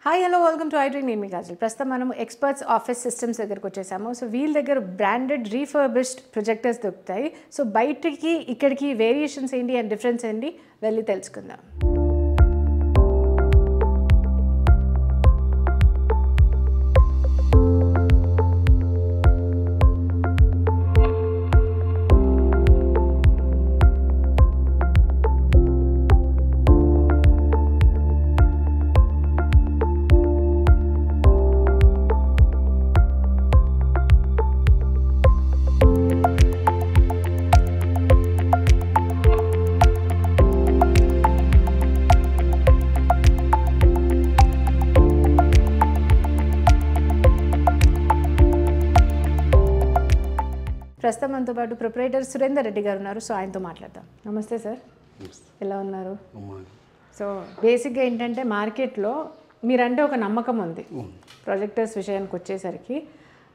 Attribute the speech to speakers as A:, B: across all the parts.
A: Hi hello welcome to iDream. నేను మీ కాజల్. ప్రస్తుతం మనం ఎక్స్పర్ట్స్ ఆఫీస్ సిస్టమ్స్ దగ్గరకు వచ్చేసాము. సో వీళ్ళ దగ్గర బ్రాండెడ్ రీఫర్బిష్డ్ ప్రొజెక్టర్స్ దొరుకుతాయి. సో బయటికి ఇక్కడికి వేరియేషన్స్ ఏంటి అండ్ డిఫరెన్స్ ఏంటి వెళ్ళి తెలుసుకుందాం. ప్రస్తుతం మనతో పాటు ప్రొపరేటర్ సురేందర్ రెడ్డి గారు ఉన్నారు. సో ఆయనతో మాట్లాడదాం. నమస్తే సార్, ఎలా ఉన్నారు? సో బేసిక్గా ఏంటంటే మార్కెట్లో మీరంటే ఒక నమ్మకం ఉంది. ప్రొజెక్టర్స్ విషయానికి వచ్చేసరికి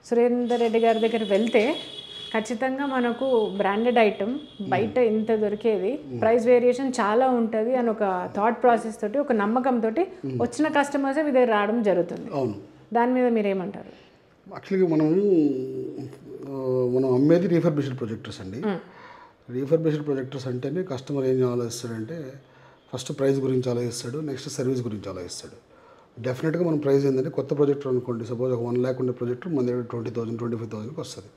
A: సురేందర్ రెడ్డి గారి దగ్గర వెళ్తే ఖచ్చితంగా మనకు బ్రాండెడ్ ఐటమ్ బయట ఇంత దొరికేది, ప్రైస్ వేరియేషన్ చాలా ఉంటుంది అని ఒక థాట్ ప్రాసెస్ తోటి, ఒక నమ్మకంతో వచ్చిన కస్టమర్సే మీ దగ్గర రావడం జరుగుతుంది. దాని మీద మీరేమంటారు?
B: యాక్చువల్గా మనం అమ్మేది రీఫర్బిష్డ్ ప్రొజెక్టర్స్ అండి. రీఫర్బిష్డ్ ప్రొజెక్టర్స్ అంటేనే కస్టమర్ ఏం ఆలోచిస్తాడంటే ఫస్ట్ ప్రైస్ గురించి ఆలోచిస్తాడు, నెక్స్ట్ సర్వీస్ గురించి ఆలోచిస్తాడు. డెఫినెట్గా మనం ప్రైస్ ఏంటంటే కొత్త ప్రొజెక్టర్ అనుకోండి, సపోజ్ ఒక 1 lakh ఉండే ప్రొజెక్టర్ మన దగ్గర 20,000 25,000కి వస్తుంది.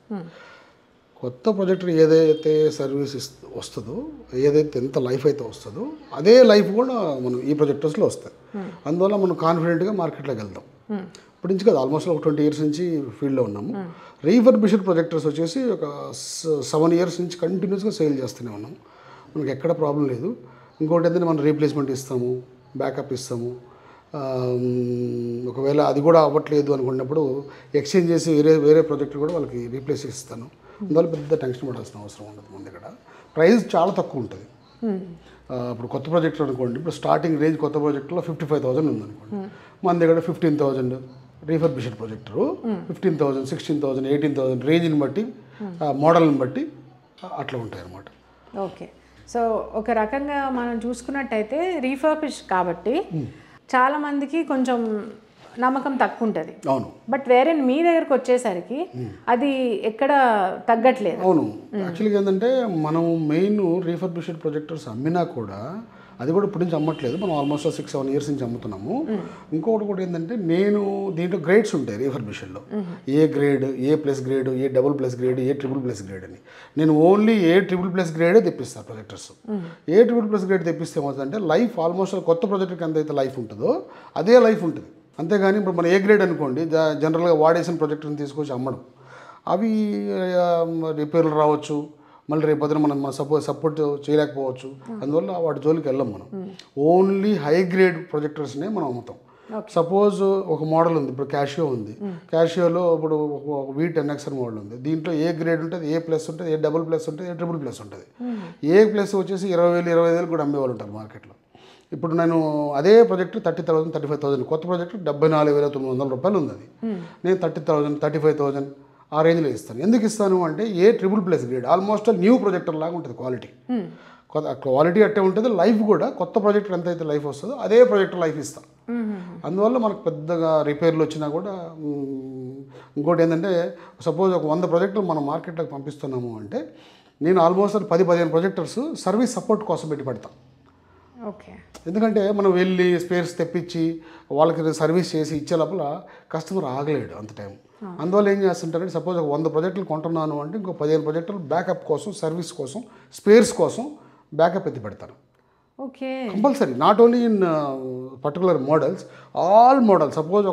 B: కొత్త ప్రొజెక్టర్ ఏదైతే సర్వీస్ వస్తుందో, ఏదైతే ఎంత లైఫ్ అయితే వస్తుందో అదే లైఫ్ కూడా మనం ఈ ప్రొజెక్టర్స్లో వస్తాయి. అందువల్ల మనం కాన్ఫిడెంట్గా మార్కెట్లోకి వెళ్తాం. ఇప్పటి నుంచి కదా ఆల్మోస్ట్ ఒక 20 years నుంచి ఫీల్డ్లో ఉన్నాము. రీఫర్బిష్డ్ ప్రొజెక్టర్స్ వచ్చేసి ఒక 7 years నుంచి కంటిన్యూస్గా సేల్ చేస్తూనే ఉన్నాము. మనకి ఎక్కడ ప్రాబ్లం లేదు. ఇంకోటి ఏంటంటే మనం రీప్లేస్మెంట్ ఇస్తాము, బ్యాకప్ ఇస్తాము. ఒకవేళ అది కూడా అవ్వట్లేదు అనుకున్నప్పుడు ఎక్స్చేంజ్ చేసి వేరే ప్రొజెక్టర్ కూడా వాళ్ళకి రీప్లేస్ ఇస్తాను. అందువల్ల పెద్ద టెన్షన్ పడాల్సిన అవసరం ఉండదు. మన దగ్గర ప్రైస్ చాలా తక్కువ ఉంటుంది. ఇప్పుడు కొత్త ప్రాజెక్టర్ అనుకోండి, ఇప్పుడు స్టార్టింగ్ రేంజ్ కొత్త ప్రాజెక్టులో 55,000 ఉందనుకోండి, మన దగ్గర 15,000 రీఫర్బిష్డ్ ప్రొజెక్టరు 15,000 16,000 18,000 రేంజ్ని బట్టి మోడల్ని బట్టి అట్లా ఉంటాయి అన్నమాట.
A: ఓకే, సో ఒక రకంగా మనం చూసుకున్నట్టయితే రీఫర్బిష్ కాబట్టి చాలామందికి కొంచెం నమ్మకం తక్కువ ఉంటుంది.
B: అవును,
A: బట్ వేరే మీ దగ్గరకు వచ్చేసరికి అది ఎక్కడ తగ్గట్లేదు.
B: అవును, యాక్చువల్గా ఏంటంటే మనం మెయిన్ రీఫర్బిష్డ్ ప్రొజెక్టర్స్ అమ్మినా కూడా అది కూడా ఇప్పటి నుంచి అమ్మట్లేదు. మనం ఆల్మోస్ట్ 6-7 years నుంచి అమ్ముతున్నాము. ఇంకొకటి కూడా ఏంటంటే నేను దీంట్లో గ్రేడ్స్ ఉంటాయి రీఫర్బిష్డ్లో. A grade, A+ grade, A++ grade, A++ grade అని. నేను ఓన్లీ A++ గ్రేడే తెప్పిస్తాను ప్రొజెక్టర్స్. A++ గ్రేడ్ తెప్పిస్తే ఏమవుతుందంటే లైఫ్ ఆల్మోస్ట్ కొత్త ప్రొజెక్టర్కి ఎంతైతే లైఫ్ ఉంటుందో అదే లైఫ్ ఉంటుంది. అంతేగాని ఇప్పుడు మన ఏ గ్రేడ్ అనుకోండి, జనరల్గా వాడేసిన ప్రొజెక్టర్ని తీసుకొచ్చి అమ్మడం, అవి రిపేర్లు రావచ్చు, మళ్ళీ రేపు పొద్దున మనం సపోర్ట్ చేయలేకపోవచ్చు. అందువల్ల వాటి జోలికి వెళ్ళాం. మనం ఓన్లీ హై గ్రేడ్ ప్రొజెక్టర్స్నే మనం అమ్ముతాం. సపోజ్ ఒక మోడల్ ఉంది, ఇప్పుడు క్యాషియో ఉంది, క్యాషియోలో ఇప్పుడు V10X మోడల్ ఉంది. దీంట్లో ఏ గ్రేడ్ ఉంటుంది, A+ ఉంటుంది, A++ ఉంటుంది, A++ ఉంటుంది. A+ వచ్చేసి 20,000 25,000 కూడా అమ్మేవాళ్ళు ఉంటారు మార్కెట్లో. ఇప్పుడు నేను అదే ప్రొజెక్టర్ 30,000 35,000, కొత్త ప్రొజెక్టర్ 74,900 రూపాయలు ఉంది. అది నేను 30,000 35,000 ఆ రేంజ్లో ఇస్తాను. ఎందుకు ఇస్తాను అంటే A++ grade almost new projector లాగా ఉంటుంది. క్వాలిటీ అట్టే ఉంటుంది, లైఫ్ కూడా కొత్త ప్రొజెక్టర్ ఎంతైతే లైఫ్ వస్తుందో అదే ప్రొజెక్టర్ లైఫ్ ఇస్తాను. అందువల్ల మనకు పెద్దగా రిపేర్లు వచ్చినా కూడా. ఇంకోటి ఏంటంటే సపోజ్ ఒక 100 ప్రొజెక్టులు మనం మార్కెట్లోకి పంపిస్తున్నాము అంటే నేను ఆల్మోస్ట్ 10-15 ప్రొజెక్టర్స్ సర్వీస్ సపోర్ట్ కోసం పెట్టి పెడతాను.
A: ఓకే,
B: ఎందుకంటే మనం వెళ్ళి స్పేర్స్ తెప్పించి వాళ్ళకి సర్వీస్ చేసి ఇచ్చే లోపల కస్టమర్ ఆగలేడు అంత టైం. అందువల్ల ఏం చేస్తుంటారంటే సపోజ్ ఒక 100 ప్రొజెక్టులు కొంటున్నాను అంటే ఇంకో 15 ప్రొజెక్టులు బ్యాకప్ కోసం, సర్వీస్ కోసం, స్పేర్స్ కోసం బ్యాకప్ ఎత్తి పెడతాను.
A: Okay,
B: compulsory. Not only in particular models, all models. Suppose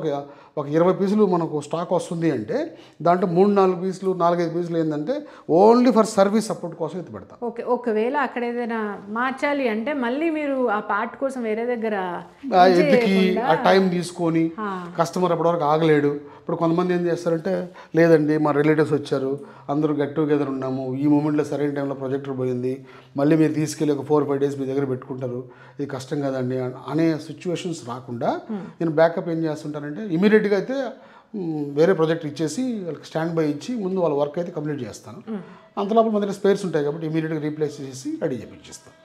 B: ఒక 20 పీసులు మనకు స్టాక్ వస్తుంది అంటే దాంట్లో 3-4 పీసులు 4-5 పీసులు ఏంటంటే ఓన్లీ ఫర్ సర్వీస్ సపోర్ట్ కోసం ఎత్తి పెడతాం.
A: ఓకే, ఒకవేళ అక్కడ ఏదైనా మార్చాలి అంటే మళ్ళీ మీరు ఆ పార్ట్ కోసం వేరే దగ్గర
B: ఎత్తికి ఆ టైం తీసుకొని కస్టమర్ అప్పటివరకు ఆగలేడు. ఇప్పుడు కొంతమంది ఏం చేస్తారంటే లేదండి మా రిలేటివ్స్ వచ్చారు, అందరూ గెట్ టుగెదర్ ఉన్నాము, ఈ మూమెంట్లో సరైన టైంలో ప్రొజెక్టర్ పోయింది, మళ్ళీ మీరు తీసుకెళ్ళి ఒక 4-5 days మీ దగ్గర పెట్టుకుంటారు, ఇది కష్టం కదండి అనే సిచ్యువేషన్స్ రాకుండా నేను బ్యాకప్ ఏం చేస్తుంటానంటే ఇమీడియట్గా అయితే వేరే ప్రాజెక్ట్ ఇచ్చేసి వాళ్ళకి స్టాండ్ బై ఇచ్చి ముందు వాళ్ళ వర్క్ అయితే కంప్లీట్ చేస్తాను. అంతలోపల మన దగ్గర స్పేర్స్ ఉంటాయి కాబట్టి ఇమీడియట్గా రీప్లేస్ చేసి రెడీ చేయించేస్తాను.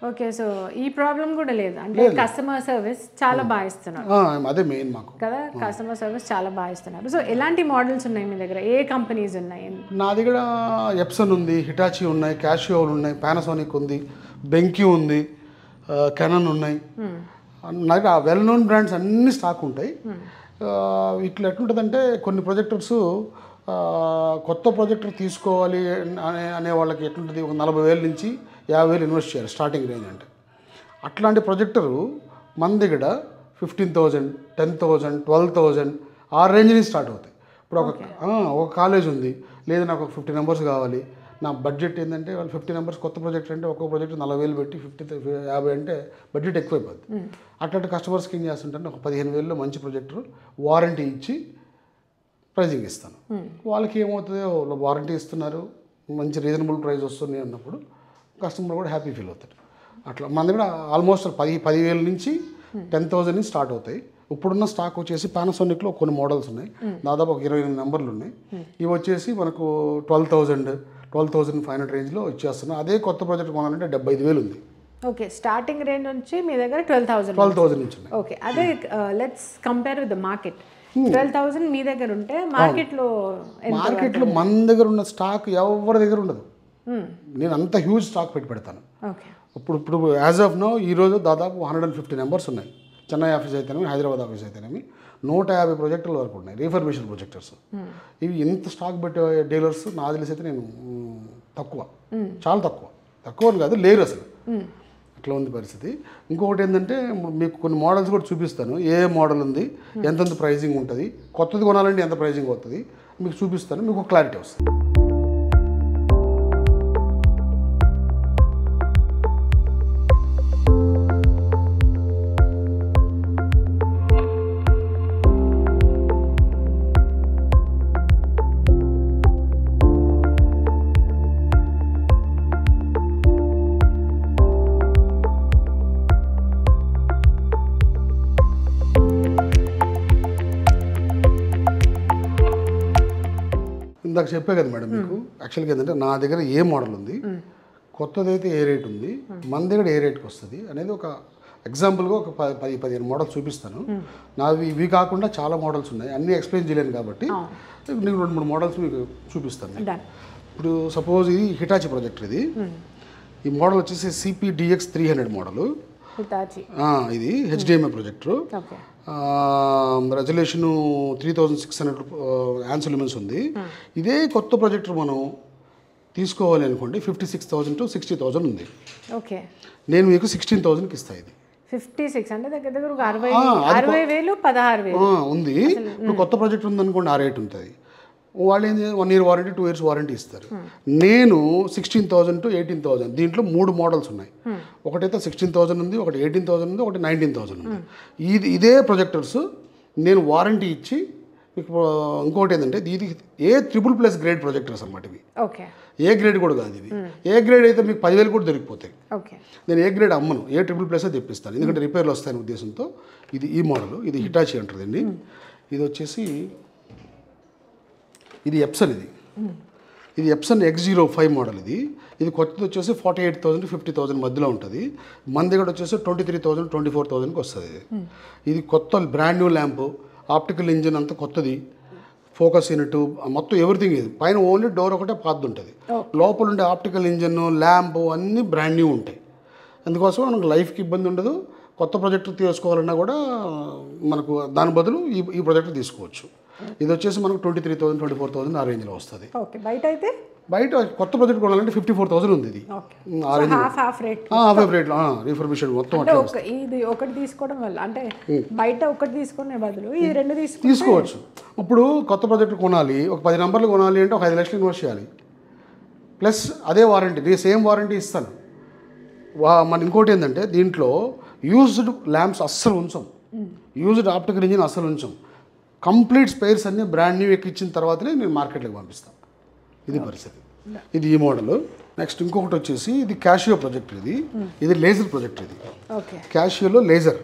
A: ఓకే, సో ఈ ప్రాబ్లం కూడా లేదు అంటే కస్టమర్ సర్వీస్ చాలా బాగా ఇస్తున్నారు
B: అదే మెయిన్ మాకు
A: కదా, కస్టమర్ సర్వీస్ చాలా బాగా ఇస్తున్నారు. సో ఎలాంటి మోడల్స్ ఉన్నాయి మీ దగ్గర, ఏ కంపెనీస్ ఉన్నాయి?
B: నా దగ్గర ఎప్సన్ ఉంది, హిటాచి ఉన్నాయి, క్యాషియో ఉన్నాయి, పానాసోనిక్ ఉంది, బెంక్యూ ఉంది, కెనాన్ ఉన్నాయి. నా దగ్గర వెల్ నోన్ బ్రాండ్స్ అన్ని స్టాక్ ఉంటాయి. ఇట్లా ఎట్లుంటుందంటే కొన్ని ప్రొజెక్టర్స్ కొత్త ప్రొజెక్టర్ తీసుకోవాలి అనే వాళ్ళకి ఎట్లుంటుంది, ఒక 40,000 నుంచి 50,000 ఇన్వెస్ట్ చేయాలి స్టార్టింగ్ రేంజ్ అంటే. అట్లాంటి ప్రొజెక్టరు మన దగ్గర 15,000, 10,000, 12,000 ఆ రేంజ్ నుంచి స్టార్ట్ అవుతాయి. ఇప్పుడు ఒక కాలేజ్ ఉంది, లేదు నాకు ఒక 50 నెంబర్స్ కావాలి, నా బడ్జెట్ ఏంటంటే వాళ్ళు 50 నెంబర్స్ కొత్త ప్రాజెక్ట్ అంటే ఒక్కొక్క ప్రాజెక్ట్ 40,000 పెట్టి 50 అంటే బడ్జెట్ ఎక్కువైపోద్ది. అట్లాంటి కస్టమర్స్కి ఏం చేస్తుంటే ఒక 15,000లో మంచి ప్రొజెక్టర్ వారంటీ ఇచ్చి ప్రైజింగ్ ఇస్తాను. వాళ్ళకి ఏమవుతుందో వారంటీ ఇస్తున్నారు, మంచి రీజనబుల్ ప్రైస్ వస్తుంది అన్నప్పుడు కస్టమర్ కూడా హ్యాపీ ఫీల్ అవుతారు. అట్లా మన దగ్గర ఆల్మోస్ట్ 10,000 నుంచి 10,000 నుంచి స్టార్ట్ అవుతాయి. ఇప్పుడున్న స్టాక్ వచ్చేసి పానాసోనిక్లో కొన్ని మోడల్స్ ఉన్నాయి, దాదాపు ఒక 28 నెంబర్లు ఉన్నాయి. ఇవి వచ్చేసి మనకు 12,500 రేంజ్లో ఇచ్చేస్తున్నాం. అదే కొత్త ప్రాజెక్ట్ కొనాలంటే 75,000 ఉంది.
A: ఓకే, స్టార్టింగ్ రేంజ్ నుంచి మీ దగ్గర
B: 12,000 నుంచి ఉన్నాయి.
A: ఓకే, అదే let's compare with the market. 12,000 మీ దగ్గర ఉంటే మార్కెట్లో
B: మన దగ్గర ఉన్న స్టాక్ ఎవరి దగ్గర ఉండదు. నేను అంత హ్యూజ్ స్టాక్ పెడతాను. ఇప్పుడు యాజ్ ఆఫ్ నో ఈరోజు దాదాపు 150 నెంబర్స్ ఉన్నాయి. చెన్నై ఆఫీస్ అయితేనేమి, హైదరాబాద్ ఆఫీస్ అయితేనేమి 150 ప్రొజెక్టర్ల వరకు ఉన్నాయి, రీఫర్బిషన్ ప్రొజెక్టర్స్. ఇవి ఎంత స్టాక్ పెట్టే డీలర్స్ నా తెలిసి అయితే నేను తక్కువ, చాలా తక్కువ అని కాదు, లేరు అసలు. అట్లా ఉంది పరిస్థితి. ఇంకొకటి ఏంటంటే మీకు కొన్ని మోడల్స్ కూడా చూపిస్తాను, ఏ మోడల్ ఉంది, ఎంతెంత ప్రైజింగ్ ఉంటుంది, కొత్తది కొనాలంటే ఎంత ప్రైజింగ్ అవుతుంది మీకు చూపిస్తాను, మీకు క్లారిటీ వస్తుంది. ఇందాక చెప్పే కదా మేడం మీకు, యాక్చువల్గా ఏంటంటే నా దగ్గర ఏ మోడల్ ఉంది, కొత్తదైతే ఏ రేట్ ఉంది, మన దగ్గర ఏ రేట్కి వస్తుంది అనేది ఒక ఎగ్జాంపుల్గా ఒక 10-15 మోడల్స్ చూపిస్తాను. నావి ఇవి కాకుండా చాలా మోడల్స్ ఉన్నాయి, అన్నీ ఎక్స్ప్లెయిన్ చేయలేను కాబట్టి నేను 2-3 మోడల్స్ మీకు చూపిస్తాను. ఇప్పుడు సపోజ్ ఇది హిటాచి ప్రొజెక్టర్, ఈ మోడల్ వచ్చేసి CPDX 300 మోడలు. ఇది HDMI projector, resolution 3600 yawns lumens ఉంది. ఇదే కొత్త ప్రొజెక్టర్ మనం తీసుకోవాలి అనుకోండి 56,000 to 60,000 ఉంది.
A: ఓకే,
B: నేను మీకు 16,000కి ఇస్తాను. ఇది
A: 56 అంటే దగ్గర 60,000 16,000
B: ఉంది. ఇప్పుడు కొత్త ప్రాజెక్ట్ ఉందనుకోండి ఆ రేట్ ఉంటుంది. వాళ్ళు ఏంటి 1 year వారంటీ, 2 years వారంటీ ఇస్తారు. నేను 16,000 to 18,000, దీంట్లో 3 మోడల్స్ ఉన్నాయి. ఒకటైతే 16,000 ఉంది, ఒకటి 18,000 ఉంది, ఒకటి 19,000 ఉంది. ఇదే ప్రొజెక్టర్స్ నేను వారంటీ ఇచ్చి మీకు. ఇంకోటి ఏంటంటే ఇది A++ గ్రేడ్ ప్రొజెక్టర్స్ అన్నమాట ఇవి.
A: ఓకే,
B: ఏ గ్రేడ్ కూడా కాదు ఇవి. ఏ గ్రేడ్ అయితే మీకు 10,000 కూడా దొరికిపోతాయి.
A: ఓకే, నేను
B: ఏ గ్రేడ్ అమ్మను, A++ తెప్పిస్తాను, ఎందుకంటే రిపేర్లు వస్తాయనే ఉద్దేశంతో. ఈ మోడల్, ఇది హిటాచి అంటుందండి. ఇది వచ్చేసి ఇది ఎప్సన్, ఇది ఎప్సన్ X05 మోడల్. ఇది కొత్తది వచ్చేసి 48,000 to 50,000 మధ్యలో ఉంటుంది. మన దగ్గర వచ్చేసి 23,000 24,000కి వస్తుంది. ఇది కొత్త brand new lamp, optical engine అంతా కొత్తది, ఫోకస్ యూనిట్ మొత్తం ఎవ్రీథింగ్. ఇది పైన ఓన్లీ డోర్ ఒకటే పాతది ఉంటుంది, లోపల ఉండే ఆప్టికల్ ఇంజిన్, ల్యాంప్ అన్నీ బ్రాండ్ న్యూ ఉంటాయి. అందుకోసం మనకు లైఫ్కి ఇబ్బంది ఉండదు. కొత్త ప్రాజెక్టు తీసుకోవాలన్నా కూడా మనకు దాని బదులు ఈ ప్రాజెక్టు తీసుకోవచ్చు. ఇది వచ్చేసి మనకు 23,000 24,000 ఆ రేంజ్లో వస్తుంది.
A: ఓకే, బయట
B: కొత్త ప్రాజెక్ట్ కొనాలంటే 54,000 ఉంది. ఇది
A: హాఫ్
B: రేట్లో రీఫర్బిషన్ మొత్తం
A: ఇది ఒకటి తీసుకోవడం వల్ల, అంటే బయట ఒకటి తీసుకునే బదులు ఈ 2
B: తీసుకోవచ్చు. ఇప్పుడు కొత్త ప్రాజెక్ట్ కొనాలి, ఒక 10 నెంబర్లు కొనాలి అంటే ఒక 5 లక్షలు ఇన్వెస్ట్ చేయాలి, ప్లస్ అదే వారంటీ, నేను సేమ్ వారంటీ ఇస్తాను. మన ఇంకోటి ఏంటంటే దీంట్లో యూజ్డ్ ల్యాంప్స్ అస్సలు ఉంచాం, యూజ్డ్ ఆప్టికల్ ఇంజిన్ అస్సలు ఉంచాం. కంప్లీట్ స్పేర్స్ అన్నీ బ్రాండ్ న్యూ ఎక్కించిన తర్వాతనే నేను మార్కెట్లోకి పంపిస్తాను. ఇది పరిస్థితి. ఇది ఈ మోడల్. నెక్స్ట్ ఇంకొకటి వచ్చేసి ఇది క్యాషియో ప్రొజెక్టర్. ఇది లేజర్ ప్రొజెక్టర్. ఇది క్యాషియోలో లేజర్.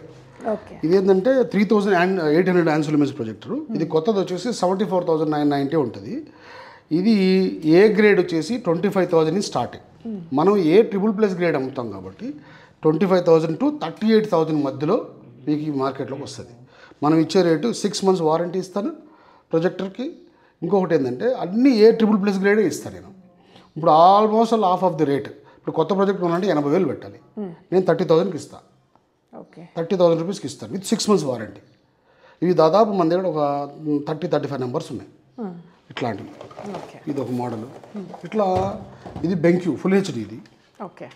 B: ఇది ఏంటంటే 3,800 యాన్స్ లుమెన్స్ ప్రొజెక్టర్. ఇది కొత్తది వచ్చేసి 74,990 ఉంటుంది. ఇది ఏ గ్రేడ్ వచ్చేసి 25,000 స్టార్టింగ్. మనం A++ గ్రేడ్ అమ్ముతాం కాబట్టి 25,000 to 38,000 మధ్యలో మీకు ఈ మార్కెట్లోకి వస్తుంది. మనం ఇచ్చే రేటు 6 months వారంటీ ఇస్తాను ప్రొజెక్టర్కి. ఇంకొకటి ఏంటంటే అన్ని A++ గ్రేడే ఇస్తాను నేను. ఇప్పుడు almost half of the rate. ఇప్పుడు కొత్త ప్రాజెక్ట్ కొనాలంటే 80,000 పెట్టాలి, నేను 30,000కి ఇస్తాను.
A: ఓకే,
B: 30,000 రూపీస్కి ఇస్తాను విత్ 6 months వారంటీ. ఇవి దాదాపు మన దగ్గర ఒక 30-35 నెంబర్స్ ఉన్నాయి ఇట్లాంటివి. ఇది ఒక మోడల్. ఇట్లా ఇది బెంక్యూ ఫుల్ హెచ్డి. ఇది
A: ఓకే,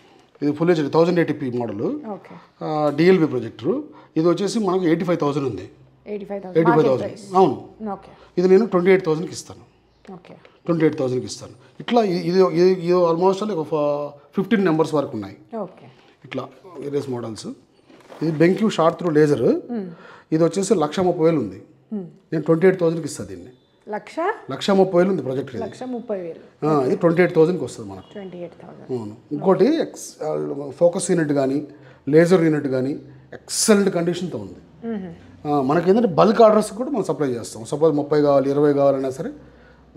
B: ఇది full HD 1080p model DLB projector. ఇది వచ్చేసి మనకు 85,000 ఉంది. 85,000 అవును. ఇది నేను 28,000కి ఇస్తాను. 28,000కి ఇస్తాను. ఇట్లా ఇది ఇది ఆల్మోస్ట్ ఒక 15 నెంబర్స్ వరకు ఉన్నాయి. ఇట్లా వేరియస్ మోడల్స్. ఇది బెంక్యూ షార్ట్ త్రూ లేజర్. ఇది వచ్చేసి 1,30,000 ఉంది. నేను 28,000కి ఇస్తాను దీన్ని. 1,30,000 ఉంది ప్రొజెక్ట్. ఇది 28,000కి వస్తుంది మనకు. అవును. ఇంకోటి ఫోకస్ యూనిట్ కానీ లేజర్ యూనిట్ కానీ ఎక్సలెంట్ కండిషన్తో ఉంది. మనకి ఏంటంటే బల్క్ ఆర్డర్స్ కూడా మనం సప్లై చేస్తాం. సపోజ్ 30 కావాలి 20 కావాలన్నా సరే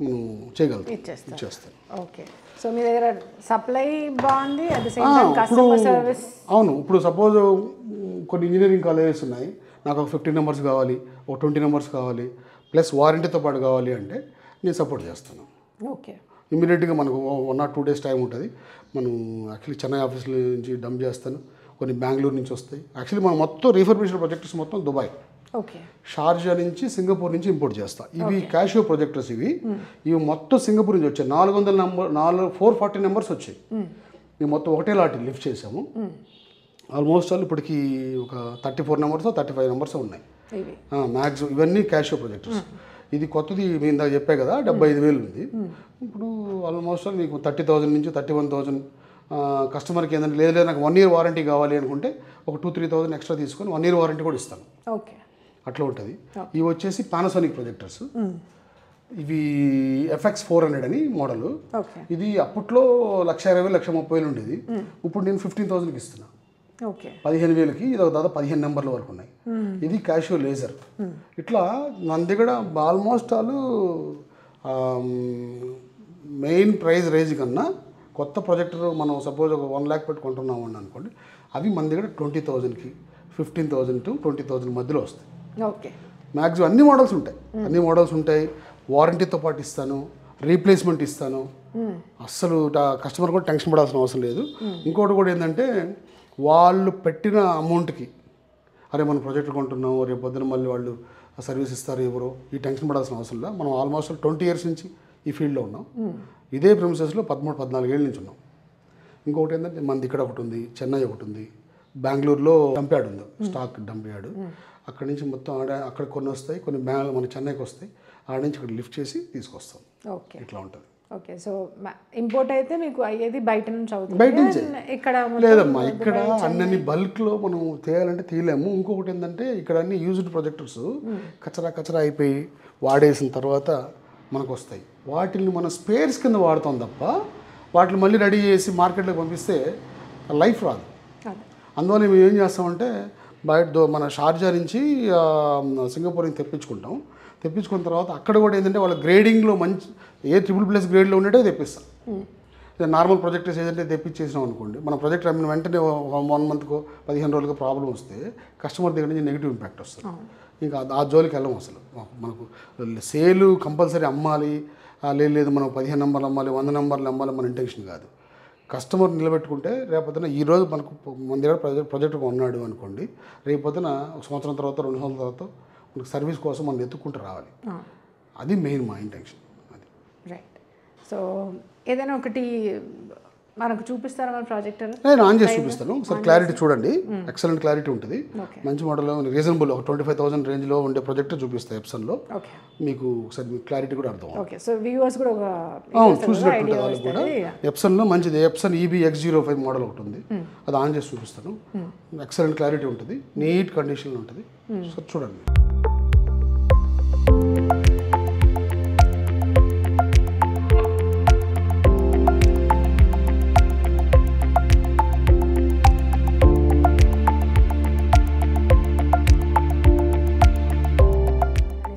B: మనం చేయగలుగుతాం, ఇచ్చేస్తాం.
A: ఓకే, సో మీ దగ్గర సప్లై బాగుంది, at the same time customer service.
B: అవును. ఇప్పుడు సపోజ్ కొన్ని ఇంజనీరింగ్ కాలేజెస్ ఉన్నాయి, నాకు ఒక 15 నెంబర్స్ కావాలి, ఒక 20 నెంబర్స్ కావాలి, ప్లస్ వారంటీతో పాటు కావాలి అంటే నేను సపోర్ట్ చేస్తాను.
A: ఓకే,
B: ఇమీడియట్గా మనకు 1 or 2 days టైం ఉంటుంది. మనం యాక్చువల్లీ చెన్నై ఆఫీస్లో నుంచి డంప్ చేస్తాను, కొన్ని బెంగళూరు నుంచి వస్తాయి. యాక్చువల్లీ మనం మొత్తం రీఫర్బిష్డ్ ప్రొజెక్టర్స్ మొత్తం దుబాయ్, షార్జా నుంచి, సింగపూర్ నుంచి ఇంపోర్ట్ చేస్తాం. ఇవి క్యాషియో ప్రొజెక్టర్స్. ఇవి మొత్తం సింగపూర్ నుంచి వచ్చాయి. 440 నెంబర్స్ వచ్చాయి. ఇవి మొత్తం ఒకటే లాటి లిఫ్ట్ చేసాము. ఆల్మోస్ట్ ఇప్పటికి ఒక 34 నెంబర్స్ 35 నెంబర్స్ ఉన్నాయి మ్యాక్సిమం. ఇవన్నీ క్యాషియో ప్రొజెక్టర్స్. ఇది కొత్తది మీ ఇందాక చెప్పే కదా 75,000 ఉంది. ఇప్పుడు ఆల్మోస్ట్ మీకు 30,000 నుంచి 31,000. కస్టమర్కి ఏంటంటే లేదు నాకు 1 year వారంటీ కావాలి అనుకుంటే ఒక 2-3,000 ఎక్స్ట్రా తీసుకొని 1 year వారంటీ కూడా ఇస్తాను. అట్లా ఉంటుంది. ఇవి వచ్చేసి పానాసోనిక్ ప్రొజెక్టర్స్. ఇవి FX400 అని మోడల్. ఇది అప్పట్లో 1,20,000 1,30,000 ఉండేది. ఇప్పుడు నేను 15,000కి ఇస్తున్నా. 15,000కి. ఇది ఒక దాదాపు 15 నెంబర్ల వరకు ఉన్నాయి. ఇది క్యాషియో లేజర్. ఇట్లా మన దగ్గర ఆల్మోస్ట్ మెయిన్ ప్రైస్ రేంజ్ కన్నా కొత్త ప్రొజెక్టర్ మనం సపోజ్ ఒక 1 lakh పెట్టి కొంటున్నాము అని అనుకోండి, అవి మన దగ్గర 20,000కి 15,000 to 20,000 మధ్యలో వస్తాయి. మ్యాక్సిమం అన్ని మోడల్స్ ఉంటాయి. వారంటీతో పాటు ఇస్తాను, రీప్లేస్మెంట్ ఇస్తాను. అస్సలు కస్టమర్ కూడా టెన్షన్ పడాల్సిన అవసరం లేదు. ఇంకోటి కూడా ఏంటంటే వాళ్ళు పెట్టిన అమౌంట్కి అరే మనం ప్రాజెక్ట్ కొంటున్నాము, రేపు పొద్దున మళ్ళీ వాళ్ళు సర్వీస్ ఇస్తారు ఎవరో, ఈ టెన్షన్ పడాల్సిన అవసరం లేదు. మనం ఆల్మోస్ట్ 20 years నుంచి ఈ ఫీల్డ్లో ఉన్నాం. ఇదే ప్రిమిసెస్లో 13-14 ఏళ్ళ నుంచి ఉన్నాం. ఇంకొకటి ఏంటంటే మనది ఇక్కడ ఒకటి ఉంది, చెన్నై ఒకటి ఉంది, బెంగళూరులో డంప్ యార్డ్ ఉంది, స్టాక్ డంప్ యార్డ్. అక్కడి నుంచి మొత్తం అక్కడ కొన్ని వస్తాయి, కొన్ని మన చెన్నైకి వస్తాయి. ఆడ నుంచి ఇక్కడ లిఫ్ట్ చేసి తీసుకొస్తాం. ఇట్లా ఉంటుంది.
A: ఓకే, సో ఇంపోర్ట్ అయితే మీకు అయ్యేది బయట నుంచి అవుతుంది,
B: బయట నుంచి.
A: ఇక్కడ
B: లేదమ్మా, ఇక్కడ అన్ని బల్క్లో మనం తీయాలంటే తీయలేము. ఇంకొకటి ఏంటంటే ఇక్కడ అన్ని యూజ్డ్ ప్రొజెక్టర్స్ కచరా అయిపోయి వాడేసిన తర్వాత మనకు వస్తాయి. వాటిని మనం స్పేర్స్ కింద వాడుతాం తప్ప వాటిని మళ్ళీ రెడీ చేసి మార్కెట్లోకి పంపిస్తే లైఫ్ రాదు. అందువల్ల మేము ఏం చేస్తామంటే బయట మన షార్జా నుంచి సింగపూర్ నుంచి తెప్పించుకున్న తర్వాత అక్కడ కూడా ఏంటంటే వాళ్ళ గ్రేడింగ్లో మంచి A++ గ్రేడ్లో ఉండేటే తెప్పిస్తాం. నార్మల్ ప్రొజెక్టర్స్ ఏదంటే తెప్పించేసినాం అనుకోండి, మన ప్రొజెక్ట్ అమ్మిన వెంటనే 1 monthకో 15 రోజులకో ప్రాబ్లం వస్తే కస్టమర్ దగ్గర నుంచి నెగిటివ్ ఇంపాక్ట్ వస్తుంది. ఇంకా ఆ జోలికి వెళ్ళం అసలు. మనకు సేలు కంపల్సరీ అమ్మాలి, లేదు మనం 15 నెంబర్లు అమ్మాలి, 100 నెంబర్లు అమ్మాలి మన ఇంటెన్షన్ కాదు. కస్టమర్ నిలబెట్టుకుంటే రేపొద్దున ఈరోజు మన దగ్గర ప్రొజెక్ట్ ఉన్నాడు అనుకోండి, రేపొద్దున 1 సంవత్సరం తర్వాత 2 సంవత్సరాల తర్వాత మనకు సర్వీస్ కోసం మనం ఎత్తుక్కుంటూ రావాలి. అది మెయిన్ మా ఇంటెన్షన్. అది
A: రైట్. సో ఏదైనా ఒకటి మనకు చూపిస్తారా మన ప్రాజెక్టర్?
B: నేను ఆన్ చేసి చూపిస్తాను. ఒకసారి క్లారిటీ చూడండి, ఎక్సలెంట్ క్లారిటీ ఉంటుంది. మంచి మోడల్, రీజనబుల్, ఒక 25,000 రేంజ్లో ఉండే ప్రొజెక్టర్ చూపిస్తాయి ఎప్సన్లో. మీకు ఒకసారి మీకు క్లారిటీ కూడా అర్థం అవుతుంది.
A: సో వ్యూవర్స్ కూడా
B: చూసినట్టు వాళ్ళకి కూడా ఎప్సన్లో మంచిది ఎప్సన్ EB-X05 మోడల్ ఒకటి ఉంది, అది ఆన్ చేసి చూపిస్తాను. ఎక్సలెంట్ క్లారిటీ ఉంటుంది, నీట్ కండిషన్లో ఉంటుంది. సో చూడండి.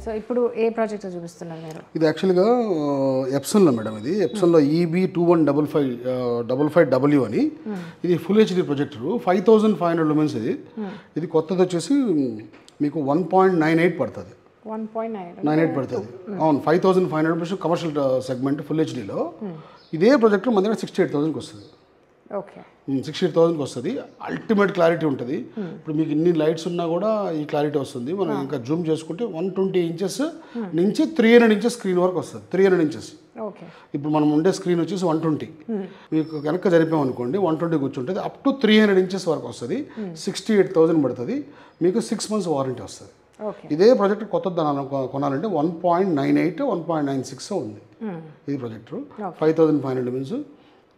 A: సో ఇప్పుడు ఏ ప్రాజెక్ట్ చూపిస్తున్నారు మీరు?
B: ఇది యాక్చువల్గా ఎప్సన్లో మేడం, ఇది ఎప్సన్లో EB2155W అని, ఇది ఫుల్ హెచ్డి ప్రొజెక్టర్, 5500 లూమెన్స్ ఇది. ఇది కొత్తది వచ్చేసి మీకు 1.98 పడుతుంది.
A: 1.98
B: పడుతుంది, అవును. 5500 కమర్షియల్ సెగ్మెంట్ ఫుల్ హెచ్డీలో. ఇదే ప్రొజెక్టర్ మన దగ్గర 68,000కి వస్తుంది.
A: ఓకే,
B: 68,000కి వస్తుంది. అల్టిమేట్ క్లారిటీ ఉంటుంది. ఇప్పుడు మీకు ఇన్ని లైట్స్ ఉన్నా కూడా ఈ క్లారిటీ వస్తుంది. మనం ఇంకా జూమ్ చేసుకుంటే 120 ఇంచెస్ నుంచి 300 ఇంచెస్ స్క్రీన్ వరకు వస్తుంది. 300 ఇంచెస్.
A: ఓకే,
B: ఇప్పుడు మనం ఉండే స్క్రీన్ వచ్చేసి 120, మీకు వెనక జరిపామనుకోండి 120 కూర్చుంటుంది. అప్ టు 300 ఇంచెస్ వరకు వస్తుంది. 68,000 పడుతుంది. మీకు 6 months వారంటీ వస్తుంది. ఇదే ప్రాజెక్ట్ కొత్త కొనాలంటే 1.98 1.96 ఉంది ఇది ప్రాజెక్టర్. 5500 లూమెన్స్.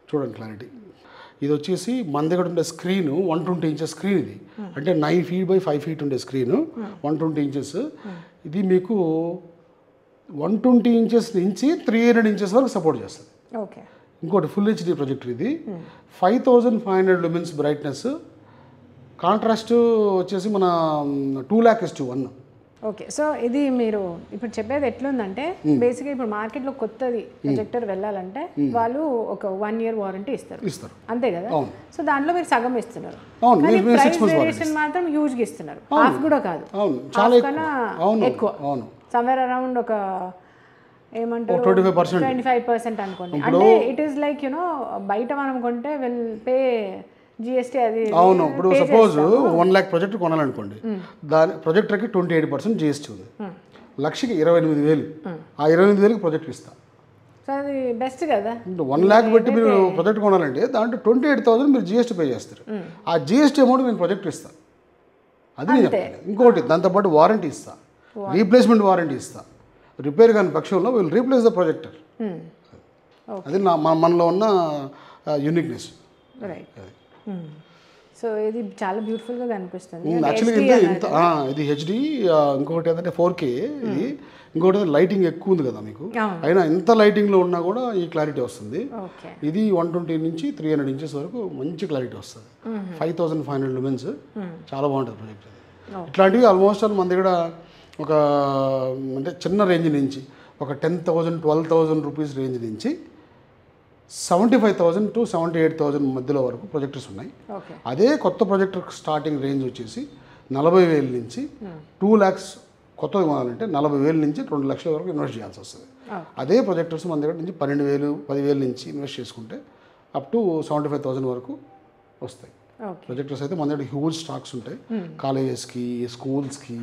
B: చూడండి క్లారిటీ. ఇది వచ్చేసి మన దగ్గర ఉండే స్క్రీన్ 120 ఇంచెస్ స్క్రీన్. ఇది అంటే 9 feet by 5 feet ఉండే స్క్రీన్ 120 ఇంచెస్. ఇది మీకు 120 ఇంచెస్ నుంచి 300 ఇంచెస్ వరకు సపోర్ట్ చేస్తుంది.
A: ఓకే,
B: ఇంకోటి ఫుల్ హెచ్డి ప్రొజెక్టర్. ఇది 5500 లూమెన్స్ బ్రైట్నెస్. కాంట్రాస్ట్ వచ్చేసి మన 2,00,000:1.
A: ఓకే. సో ఇది మీరు ఇప్పుడు చెప్పేది ఎట్లుందంటే బేసిక్గా ఇప్పుడు మార్కెట్లో కొత్తది ప్రొజెక్టర్ వెళ్ళాలంటే వాళ్ళు ఒక 1 year వారంటీ ఇస్తారు, అంతే కదా? సో దాంట్లో మీరు సగం ఇస్తున్నారు, ప్రైస్ వేరియేషన్ మాత్రం హ్యూజ్గా ఇస్తున్నారు. హాఫ్ కూడా కాదు, హాఫ్ కన్నా ఎక్కువ, సమ్వేర్ అరౌండ్ ఒక ఏమంటారు 25% అనుకోండి. అంటే ఇట్ ఈస్ లైక్ యునో బయట మనం కొంటే విల్ పే GST అది.
B: అవును. ఇప్పుడు సపోజ్ 1 lakh ప్రాజెక్ట్ కొనాలనుకోండి, దాని ప్రాజెక్టర్కి 28% GST ఉంది. లక్షకి 28,000. ఆ 28,000కి ప్రాజెక్ట్ ఇస్తా.
A: సో అది బెస్ట్ కదా.
B: 1 lakh పెట్టి మీరు ప్రాజెక్ట్ కొనాలంటే దాంట్లో 28,000 మీరు GST పే చేస్తారు. ఆ GST అమౌంట్ నేను ప్రాజెక్ట్ ఇస్తా. అది నేను చెప్పాను. ఇంకోటి దాంతోపాటు వారంటీ ఇస్తా, రీప్లేస్మెంట్ వారంటీ ఇస్తా. రిపేర్ కాని పక్షంలో విల్ రీప్లేస్ ద ప్రొజెక్టర్. అది మనలో ఉన్న యూనిక్నెస్.
A: రైట్. సో ఇది చాలా బ్యూటిఫుల్గా కనిపిస్తుంది.
B: యాక్చువల్గా ఇది హెచ్డి. ఇంకొకటి ఏంటంటే 4K ఇది. ఇంకొకటి లైటింగ్ ఎక్కువ ఉంది కదా మీకు, అయినా ఎంత లైటింగ్లో ఉన్నా కూడా ఈ క్లారిటీ వస్తుంది. ఇది 120 నుంచి 300 ఇంచెస్ వరకు మంచి క్లారిటీ వస్తుంది. 5500 లూమెన్స్. చాలా బాగుంటుంది ప్రాజెక్ట్. ఇట్లాంటివి ఆల్మోస్ట్ మన దగ్గర ఒక అంటే చిన్న రేంజ్ నుంచి ఒక 10,000 12,000 రూపీస్ రేంజ్ నుంచి 75,000 to 78,000 మధ్యలో వరకు ప్రొజెక్టర్స్ ఉన్నాయి. అదే కొత్త ప్రొజెక్టర్ స్టార్టింగ్ రేంజ్ వచ్చేసి 40,000 నుంచి 2 lakhs. కొత్తది కొనాలంటే 40,000 నుంచి 2 లక్షల వరకు ఇన్వెస్ట్ చేయాల్సి వస్తుంది. అదే ప్రొజెక్టర్స్ మన దగ్గర నుంచి 12,000 10,000 నుంచి ఇన్వెస్ట్ చేసుకుంటే అప్ టు 75,000 వరకు వస్తాయి. ప్రొజెక్టర్స్ అయితే మన దగ్గర హ్యూజ్ స్టాక్స్ ఉంటాయి. కాలేజెస్కి, స్కూల్స్కి,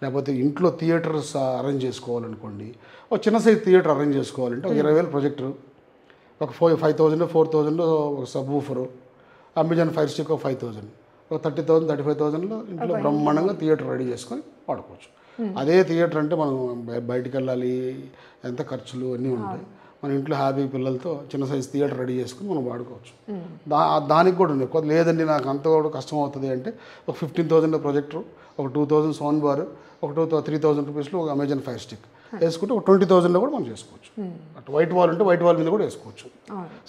B: లేకపోతే ఇంట్లో థియేటర్స్ అరేంజ్ చేసుకోవాలనుకోండి, ఒక చిన్న సైజ్ థియేటర్ అరేంజ్ చేసుకోవాలంటే ఒక 20,000 ప్రొజెక్టర్, ఒక 5,000 4,000 ఒక సబ్ వూఫరు, అమెజాన్ ఫైర్ స్టిక్ ఒక 5,000, ఒక 30,000 35,000లో ఇంట్లో బ్రహ్మాండంగా థియేటర్ రెడీ చేసుకొని వాడుకోవచ్చు. అదే థియేటర్ అంటే మనం బయటికి వెళ్ళాలి, ఎంత ఖర్చులు అన్నీ ఉంటాయి. మన ఇంట్లో హ్యాపీ పిల్లలతో చిన్న సైజ్ థియేటర్ రెడీ చేసుకుని మనం వాడుకోవచ్చు. దానికి కూడా ఉంది. లేదండి నాకు అంత కూడా కష్టం అవుతుంది అంటే ఒక 15,000 ప్రొజెక్టర్, ఒక 2,000 సౌండ్ బార్, ఒక 3,000 రూపీస్లో ఒక అమెజాన్ ఫైర్ స్టిక్ వేసుకుంటే ఒక 20,000లో కూడా మనం చేసుకోవచ్చు. అటు వైట్ వాల్ ఉంటే వైట్ వాల్ మీద కూడా వేసుకోవచ్చు.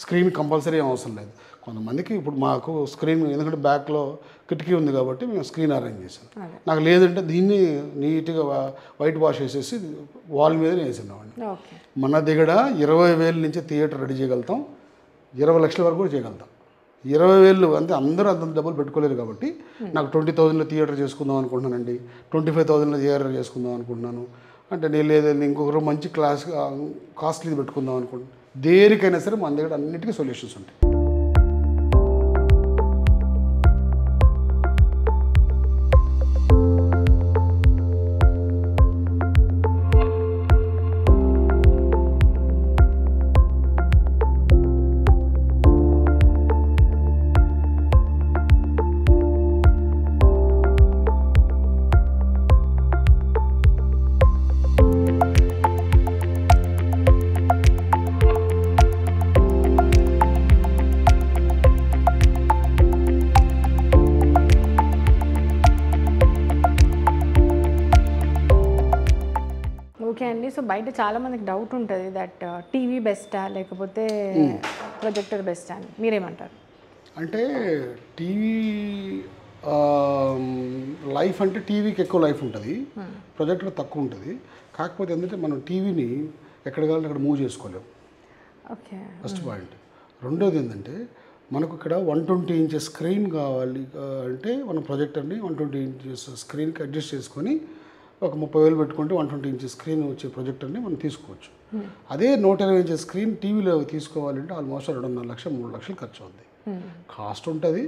B: స్క్రీన్ కంపల్సరీ ఏం అవసరం లేదు. కొంతమందికి ఇప్పుడు మాకు స్క్రీన్ ఎందుకంటే బ్యాక్లో కిటికీ ఉంది కాబట్టి మేము స్క్రీన్ అరేంజ్ చేసాం. నాకు లేదంటే దీన్ని నీట్గా వైట్ వాష్ వేసేసి వాల్ మీద వేసినామండి. మన దగ్గర 20,000 నుంచి థియేటర్ రెడీ చేయగలుగుతాం, 20 లక్షల వరకు కూడా చేయగలుగుతాం. 20,000 అంటే అందరూ అంత డబ్బులు పెట్టుకోలేరు కాబట్టి నాకు 20,000లో థియేటర్ చేసుకుందాం అనుకుంటున్నానండి, 25,000లో థియేటర్ చేసుకుందాం అనుకుంటున్నాను అంటే నేను లేదండి ఇంకొకరు మంచి కాస్ట్లీ పెట్టుకుందాం అనుకుంటున్నాను. దేనికైనా సరే మన దగ్గర అన్నిటికీ సొల్యూషన్స్ ఉంటాయి.
A: ఓకే అండి. సో బయట చాలా మందికి డౌట్ ఉంటుంది దట్ టీవీ బెస్టా లేకపోతే ప్రొజెక్టర్ బెస్టా అని, మీరేమంటారు?
B: అంటే టీవీ లైఫ్ అంటే టీవీకి ఎక్కువ లైఫ్ ఉంటుంది, ప్రొజెక్టర్ తక్కువ ఉంటుంది. కాకపోతే ఏంటంటే మనం టీవీని ఎక్కడ కావాలంటే అక్కడ మూవ్ చేసుకోలేము,
A: ఓకే.
B: First point. రెండోది ఏంటంటే మనకు ఇక్కడ 120 ఇంచెస్ స్క్రీన్ కావాలి అంటే మనం ప్రొజెక్టర్ని 120 ఇంచెస్ స్క్రీన్కి అడ్జస్ట్ చేసుకొని ఒక 30,000 పెట్టుకుంటే 120 ఇంచెస్ స్క్రీన్ వచ్చే ప్రొజెక్టర్ని మనం తీసుకోవచ్చు. అదే 120 ఇంచెస్ స్క్రీన్ టీవీలో తీసుకోవాలంటే ఆల్మోస్ట్ 2.5 లక్షలు 3 లక్షలు ఖర్చు అవుతుంది, కాస్ట్ ఉంటుంది.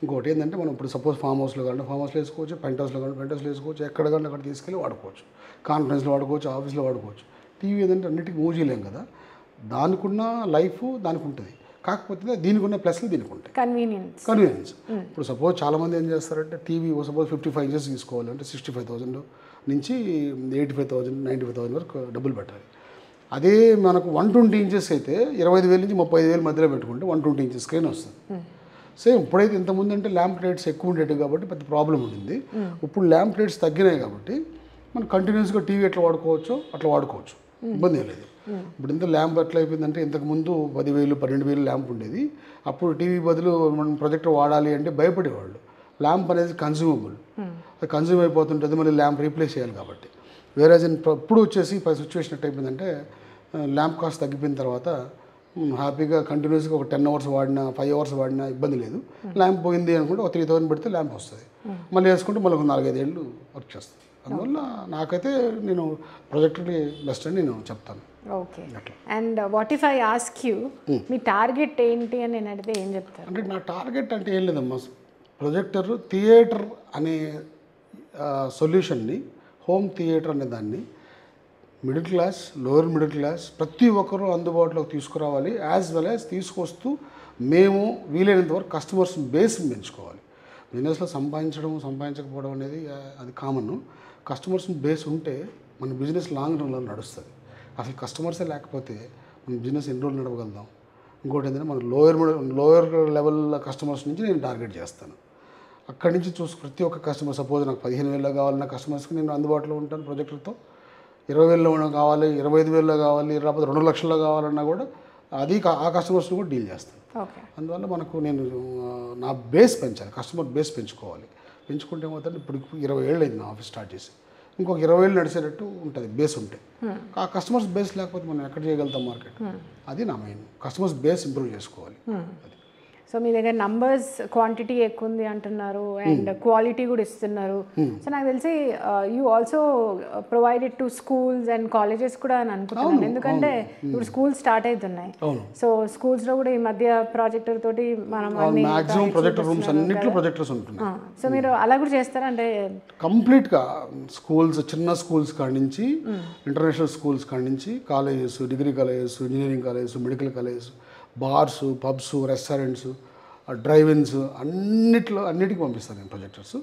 B: ఇంకోటి ఏంటంటే మనం ఇప్పుడు సపోజ్ ఫామ్ హౌస్లో కావాలంటే ఫామ్ హౌస్లో వేసుకోవచ్చు, పెంట్ హౌస్లో కావాలంటే పెంట్ హౌస్లో వేసుకోవచ్చు, ఎక్కడ కావాలంటే అక్కడ తీసుకెళ్ళి వాడుకోవచ్చు, కాన్ఫరెన్స్లో వాడుకోవచ్చు, ఆఫీస్లో వాడుకోవచ్చు. టీవీ ఏంటంటే అన్నిటికీ మూవ్ చేయలేం కదా, దానికున్న లైఫ్ దానికి ఉంటుంది. కాకపోతే దీనికి ఉన్న ప్లస్లు దీనికి ఉంటాయి, కన్వీనియన్స్. ఇప్పుడు సపోజ్ చాలామంది ఏం చేస్తారంటే టీవీ సపోజ్ 55 ఇంచెస్ తీసుకోవాలంటే 65,000 నుంచి 85,000 95,000 వరకు డబ్బులు పెట్టాలి. అదే మనకు 120 ఇంచెస్ అయితే 25,000 నుంచి 35,000 మధ్యలో పెట్టుకుంటే 120 ఇంచెస్ స్క్రీన్ వస్తుంది. సేమ్ ఇప్పుడైతే ఇంతకుముందు అంటే ల్యాంప్ రేట్స్ ఎక్కువ ఉండేవి కాబట్టి పెద్ద ప్రాబ్లం ఉండింది. ఇప్పుడు ల్యాంప్ రేట్స్ తగ్గినాయి కాబట్టి మనం కంటిన్యూస్గా టీవీ ఎట్లా వాడుకోవచ్చో అట్లా వాడుకోవచ్చు, ఇబ్బంది ఏం లేదు. ఇప్పుడు ఇంత ల్యాంప్ ఎట్లా అయిపోయిందంటే ఇంతకుముందు 10,000 12,000 ల్యాంప్ ఉండేది. అప్పుడు టీవీ బదులు మనం ప్రొజెక్టర్ వాడాలి అంటే భయపడేవాళ్ళు. ల్యాంప్ అనేది కన్జ్యూమబుల్, అది కన్జ్యూమ్ అయిపోతుంటుంది, మళ్ళీ ల్యాంప్ రీప్లేస్ చేయాలి కాబట్టి. వేరే ఇప్పుడు వచ్చేసి సిచ్యువేషన్ ఎట్ అయిపోయిందంటే ల్యాంప్ కాస్ట్ తగ్గిపోయిన తర్వాత హ్యాపీగా కంటిన్యూస్గా ఒక 10 అవర్స్ వాడినా 5 అవర్స్ వాడినా ఇబ్బంది లేదు. ల్యాంప్ పోయింది అనుకుంటే ఒక 3,000 పెడితే ల్యాంప్ వస్తుంది, మళ్ళీ వేసుకుంటే మళ్ళీ ఒక 4-5 ఏళ్ళు వర్క్ చేస్తుంది. అందువల్ల నాకైతే నేను ప్రొజెక్టర్ని బెస్ట్ అని నేను చెప్తాను.
A: Okay. And what if I ask you me target ఏంటి అని నేను అడిగితే ఏం చెప్తారు?
B: అంటే నా టార్గెట్ అంటే ఏం లేదమ్మా, ప్రొజెక్టర్ థియేటర్ అనే సొల్యూషన్ని, హోమ్ థియేటర్ అనే దాన్ని middle class, lower middle class ప్రతి ఒక్కరూ అందుబాటులోకి తీసుకురావాలి. యాజ్ వెల్ యాజ్ తీసుకొస్తూ మేము వీలైనంత వరకు కస్టమర్స్ బేస్ని పెంచుకోవాలి. బిజినెస్లో సంపాదించకపోవడం అనేది అది కామన్. కస్టమర్స్ బేస్ ఉంటే మన బిజినెస్ లాంగ్ రన్లో నడుస్తుంది. అసలు కస్టమర్సే లేకపోతే మన బిజినెస్ ఎన్ని రోజులు నడవగలుగుతాం. ఇంకోటి ఏంటంటే మన లోయర్ లెవెల్ కస్టమర్స్ నుంచి నేను టార్గెట్ చేస్తాను. అక్కడి నుంచి ప్రతి ఒక్క కస్టమర్ సపోజ్ నాకు 15,000 కావాలన్న కస్టమర్స్కి నేను అందుబాటులో ఉంటాను ప్రొజెక్టర్తో. 20,000 కావాలి, 25,000 కావాలి, లేకపోతే 2 లక్షల్లో కావాలన్నా కూడా అది ఆ కస్టమర్స్ని కూడా డీల్ చేస్తాను. అందువల్ల మనకు నేను నా బేస్ పెంచాలి, కస్టమర్ బేస్ పెంచుకోవాలి. పెంచుకుంటే ఏమవుతుంది, ఇప్పుడు 20 ఏళ్ళు అయింది నా ఆఫీస్ స్టార్ట్ చేసి, ఇంకొక 20 ఏళ్ళు నడిచేటట్టు ఉంటుంది బేస్ ఉంటే. ఆ కస్టమర్స్ బేస్ లేకపోతే మనం ఎక్కడ చేయగలుగుతాం మార్కెట్. అది నా మెయిన్, కస్టమర్స్ బేస్ ఇంప్రూవ్ చేసుకోవాలి. అది.
A: సో మీ దగ్గర నంబర్స్ క్వాంటిటీ ఎక్కువ ఉంది అంటున్నారు అండ్ క్వాలిటీ కూడా ఇస్తున్నారు. సో నాకు తెలిసి you also provided to schools and colleges కూడా అని అనుకుంటున్నాను, ఎందుకంటే ఇప్పుడు స్కూల్స్ స్టార్ట్ అవుతున్నాయి. సో స్కూల్స్లో కూడా ఈ మధ్య ప్రాజెక్టర్ తోటి మనం
B: మాక్సిమం ప్రొజెక్టర్ రూమ్స్ అన్నింటిలో ప్రొజెక్టర్స్ ఉంటున్నాయి.
A: సో మీరు అలా కూడా చేస్తారా? అంటే
B: కంప్లీట్గా స్కూల్స్, చిన్న స్కూల్స్ కాడి నుంచి ఇంటర్నేషనల్ స్కూల్స్ కాడి నుంచి colleges, degree colleges, engineering colleges, medical colleges, bars, pubs, restaurants, drive-ins అన్నిటికీ పంపిస్తాను నేను ప్రొజెక్టర్స్.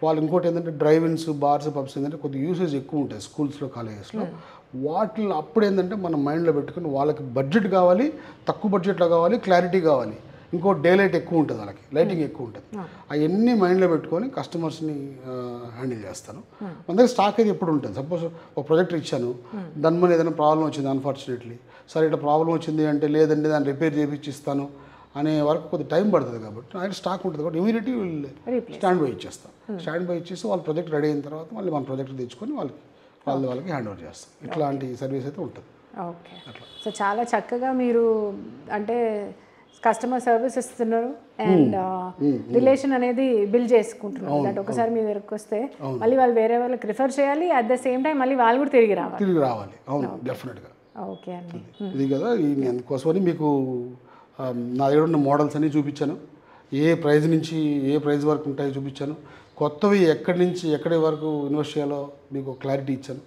B: వాళ్ళు ఇంకోటి ఏంటంటే డ్రైవ్-ఇన్స్, బార్స్, పబ్స్ ఏంటంటే కొద్దిగా యూసేజ్ ఎక్కువ ఉంటాయి స్కూల్స్లో, కాలేజెస్లో. వాటిలో అప్పుడు ఏంటంటే మనం మైండ్లో పెట్టుకుని వాళ్ళకి బడ్జెట్ కావాలి, తక్కువ బడ్జెట్లో కావాలి, క్లారిటీ కావాలి, ఇంకో డే లైట్ ఎక్కువ ఉంటుంది, వాళ్ళకి లైటింగ్ ఎక్కువ ఉంటుంది. అవన్నీ మైండ్లో పెట్టుకొని కస్టమర్స్ని హ్యాండిల్ చేస్తాను. మన దగ్గర స్టాక్ అయితే ఎప్పుడు ఉంటుంది. సపోజ్ ఒక ప్రొజెక్టర్ ఇచ్చాను, దాని మీద ఏదైనా ప్రాబ్లం వచ్చింది అన్ఫార్చునేట్లీ, సరే ఇట్లా ప్రాబ్లం వచ్చింది అంటే లేదండి దాన్ని రిపేర్ చేయించి ఇస్తాను అనే వరకు కొద్దిగా టైం పడుతుంది. కాబట్టి ఆయన స్టాక్ ఉంటుంది కాబట్టి ఇమీడియట్లీ స్టాండ్ బై ఇచ్చేస్తాం. స్టాండ్ బై ఇచ్చేసి వాళ్ళ ప్రాజెక్ట్ రెడీ అయిన తర్వాత మళ్ళీ మన ప్రాజెక్ట్ తెచ్చుకొని వాళ్ళకి హ్యాండ్ ఓవర్ చేస్తాం. ఇట్లాంటి సర్వీస్ అయితే ఉంటుంది.
A: ఓకే. సో చాలా చక్కగా మీరు అంటే కస్టమర్ సర్వీస్ ఇస్తున్నారు అండ్ రిలేషన్ అనేది బిల్డ్ చేసుకుంటున్నారు. దట్ ఒకసారి మీ దగ్గరకు వస్తే మళ్ళీ వాళ్ళు వేరే వాళ్ళకి రిఫర్ చేయాలి, అట్ ద సేమ్ టైం మళ్ళీ వాళ్ళు కూడా తిరిగి రావాలి.
B: అవును, డెఫినెట్గా.
A: ఓకే అండి.
B: ఇది కదా అందుకోసమని మీకు నా దగ్గర ఉన్న మోడల్స్ అన్నీ చూపించాను. ఏ ప్రైజ్ నుంచి ఏ ప్రైజ్ వరకు ఉంటాయో చూపించాను. కొత్తవి ఎక్కడి నుంచి ఎక్కడి వరకు ఇన్వెస్ట్ చేయాలో మీకు క్లారిటీ ఇచ్చాను.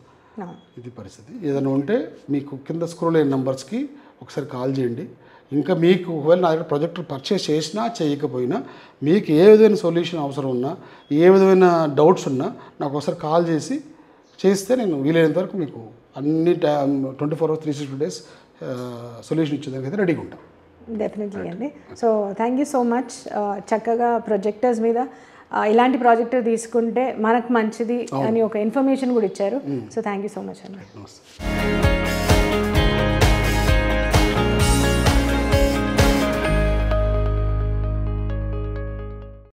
B: ఇది పరిస్థితి. ఏదైనా ఉంటే మీకు కింద స్క్రోల్ అయిన నెంబర్స్కి ఒకసారి కాల్ చేయండి. ఇంకా మీకు ఒకవేళ నా దగ్గర ప్రొజెక్టర్ పర్చేస్ చేసినా చేయకపోయినా మీకు ఏ విధమైన సొల్యూషన్ అవసరం ఉన్నా, ఏ విధమైన డౌట్స్ ఉన్నా నాకు ఒకసారి కాల్ చేస్తే నేను వీలైనంత వరకు మీకు అన్ని 24 hours 360 days సొల్యూషన్ ఇచ్చేదానికైతే రెడీగా ఉంటాను.
A: డెఫినెట్లీ అండి. So thank you so much. చక్కగా ప్రొజెక్టర్స్ మీద ఇలాంటి ప్రాజెక్టర్ తీసుకుంటే మనకు మంచిది అని ఒక ఇన్ఫర్మేషన్ కూడా ఇచ్చారు. So thank you so much అండి.
B: నమస్తే.